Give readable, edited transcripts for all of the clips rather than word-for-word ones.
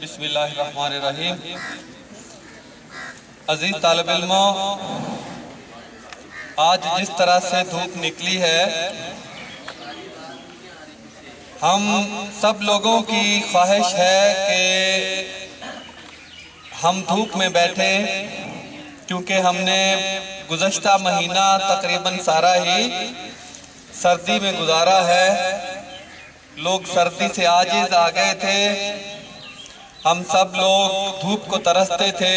بسم اللہ الرحمن الرحیم۔ عزیز طالب علموں، آج جس طرح سے دھوپ نکلی ہے، ہم سب لوگوں کی خواہش ہے کہ ہم دھوپ میں بیٹھے، کیونکہ ہم نے گزشتہ مہینہ تقریباً سارا ہی سردی میں گزارا ہے۔ لوگ سردی سے عاجز آ گئے تھے، ہم سب لوگ دھوپ کو ترستے تھے۔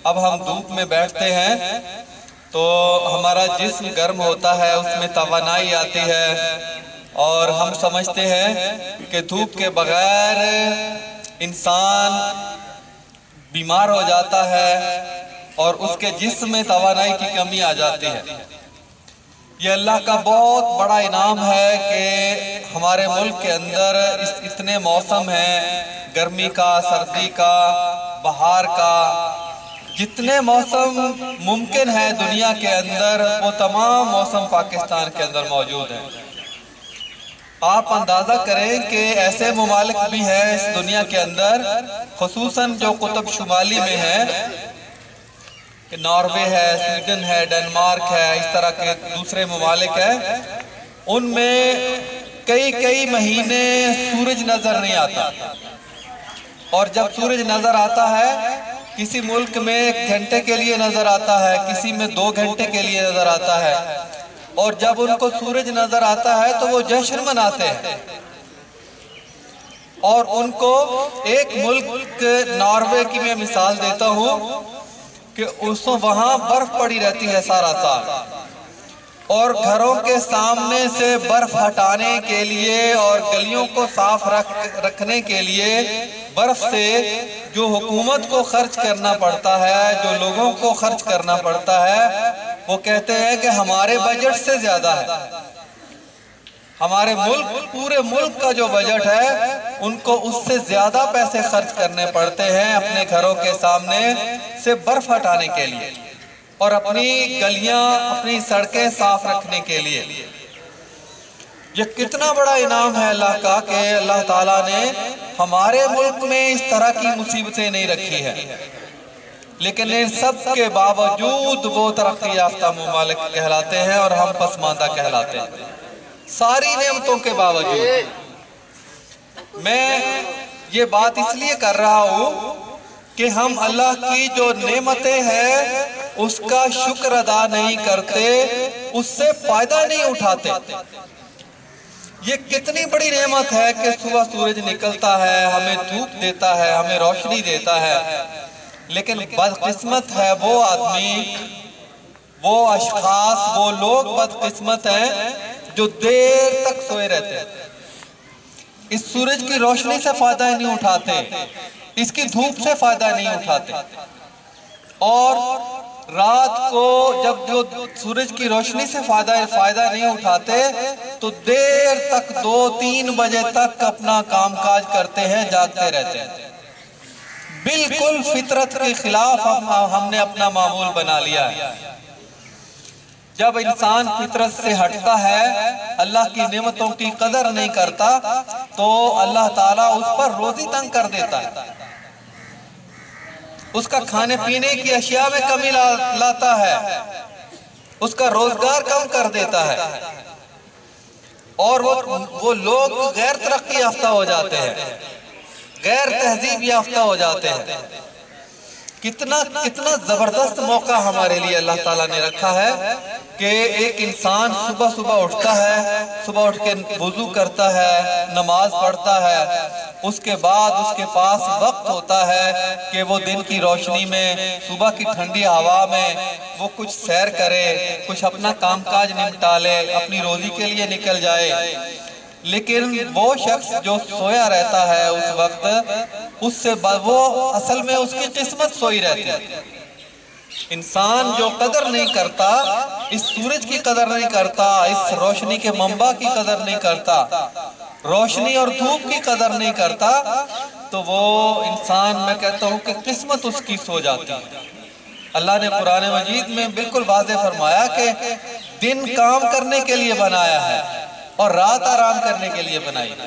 اب ہم دھوپ میں بیٹھتے ہیں تو ہمارا جسم گرم ہوتا ہے، اس میں توانائی آتی ہے، اور ہم سمجھتے ہیں کہ دھوپ کے بغیر انسان بیمار ہو جاتا ہے اور اس کے جسم میں توانائی کی کمی آ جاتی ہے۔ یہ اللہ کا بہت بڑا انعام ہے کہ ہمارے ملک کے اندر اتنے موسم ہیں، گرمی کا، سردی کا، بہار کا، جتنے موسم ممکن ہے دنیا کے اندر وہ تمام موسم پاکستان کے اندر موجود ہیں۔ آپ اندازہ کریں کہ ایسے ممالک بھی ہیں اس دنیا کے اندر، خصوصاً جو قطب شمالی میں ہیں، کہ ناروے ہے، سویڈن ہے، ڈنمارک ہے، اس طرح کے دوسرے ممالک ہیں، ان میں کئی مہینے سورج نظر نہیں آتا، اور جب سورج نظر آتا ہے کسی ملک میں 1 گھنٹے کے لیے نظر آتا ہے، کسی میں 2 گھنٹے کے لیے نظر آتا ہے، اور جب ان کو سورج نظر آتا ہے تو وہ جشن مناتے ہیں۔ اور ان کو ایک ملک ناروے کی میں مثال دیتا ہوں کہ وہاں برف پڑی رہتی ہے سارا سال، اور گھروں کے سامنے سے برف ہٹانے کے لیے اور گلیوں کو صاف رکھنے کے لیے برف سے جو حکومت کو خرچ کرنا پڑتا ہے، جو لوگوں کو خرچ کرنا پڑتا ہے، وہ کہتے ہیں کہ ہمارے بجٹ سے زیادہ ہے۔ ہمارے ملک، پورے ملک کا جو بجٹ ہے، ان کو اس سے زیادہ پیسے خرچ کرنے پڑتے ہیں اپنے گھروں کے سامنے سے برف ہٹانے کے لیے اور اپنی گلیاں، اپنی سڑکیں صاف رکھنے کے لیے۔ یہ کتنا بڑا انعام ہے اللہ کا کہ اللہ تعالیٰ نے ہمارے ملک میں اس طرح کی مصیبتیں نہیں رکھی ہے، لیکن ان سب کے باوجود وہ ترقی یافتہ ممالک کہلاتے ہیں اور ہم پسماندہ کہلاتے ہیں، ساری نعمتوں کے باوجود۔ میں یہ بات اس لیے کر رہا ہوں کہ ہم اللہ کی جو نعمتیں ہیں اس کا شکر ادا نہیں کرتے، اس سے فائدہ نہیں اٹھاتے۔ یہ کتنی بڑی نعمت ہے کہ صبح سورج نکلتا ہے، ہمیں دھوپ دیتا ہے، ہمیں روشنی دیتا ہے، لیکن بدقسمت ہے وہ آدمی، وہ اشخاص، وہ لوگ بدقسمت ہیں جو دیر تک سوئے رہتے ہیں، اس سورج کی روشنی سے فائدہ نہیں اٹھاتے، اس کی دھوپ سے فائدہ نہیں اٹھاتے، اور رات کو جب جو سورج کی روشنی سے فائدہ نہیں اٹھاتے تو دیر تک 2-3 بجے تک اپنا کام کاج کرتے ہیں، جاگتے رہتے ہیں۔ بالکل فطرت کے خلاف ہم نے اپنا معمول بنا لیا ہے۔ جب انسان فطرت سے ہٹتا ہے، اللہ کی نعمتوں کی قدر نہیں کرتا، تو اللہ تعالیٰ اس پر روزی تنگ کر دیتا ہے، اس کا کھانے پینے کی اشیاء میں کمی لاتا ہے، اس کا روزگار کم کر دیتا ہے، اور وہ لوگ غیر ترقی یافتہ ہو جاتے ہیں، غیر تہذیب یافتہ ہو جاتے ہیں۔ کتنا زبردست موقع ہمارے لیے اللہ تعالیٰ نے رکھا ہے کہ ایک انسان صبح اٹھتا ہے، صبح اٹھ کے وضو کرتا ہے، نماز پڑھتا ہے، اس کے بعد اس کے پاس وقت ہوتا ہے کہ وہ دن کی روشنی میں، صبح کی ٹھنڈی ہوا میں وہ کچھ سیر کرے، کچھ اپنا کام کاج نمٹا لے، اپنی روزی کے لیے نکل جائے۔ لیکن وہ شخص جو سویا رہتا ہے اس وقت، اس سے وہ اصل میں اس کی قسمت سوئی رہتی ہے۔ انسان جو قدر نہیں کرتا، اس سورج کی قدر نہیں کرتا، اس روشنی کے منبع کی قدر نہیں کرتا، روشنی اور دھوپ کی قدر نہیں کرتا، تو وہ انسان، میں کہتا ہوں کہ قسمت اس کی سو جاتی ہے۔ اللہ نے قرآن مجید میں بالکل واضح فرمایا کہ دن کام کرنے کے لیے بنایا ہے اور رات آرام کرنے کے لیے بنائی ہے۔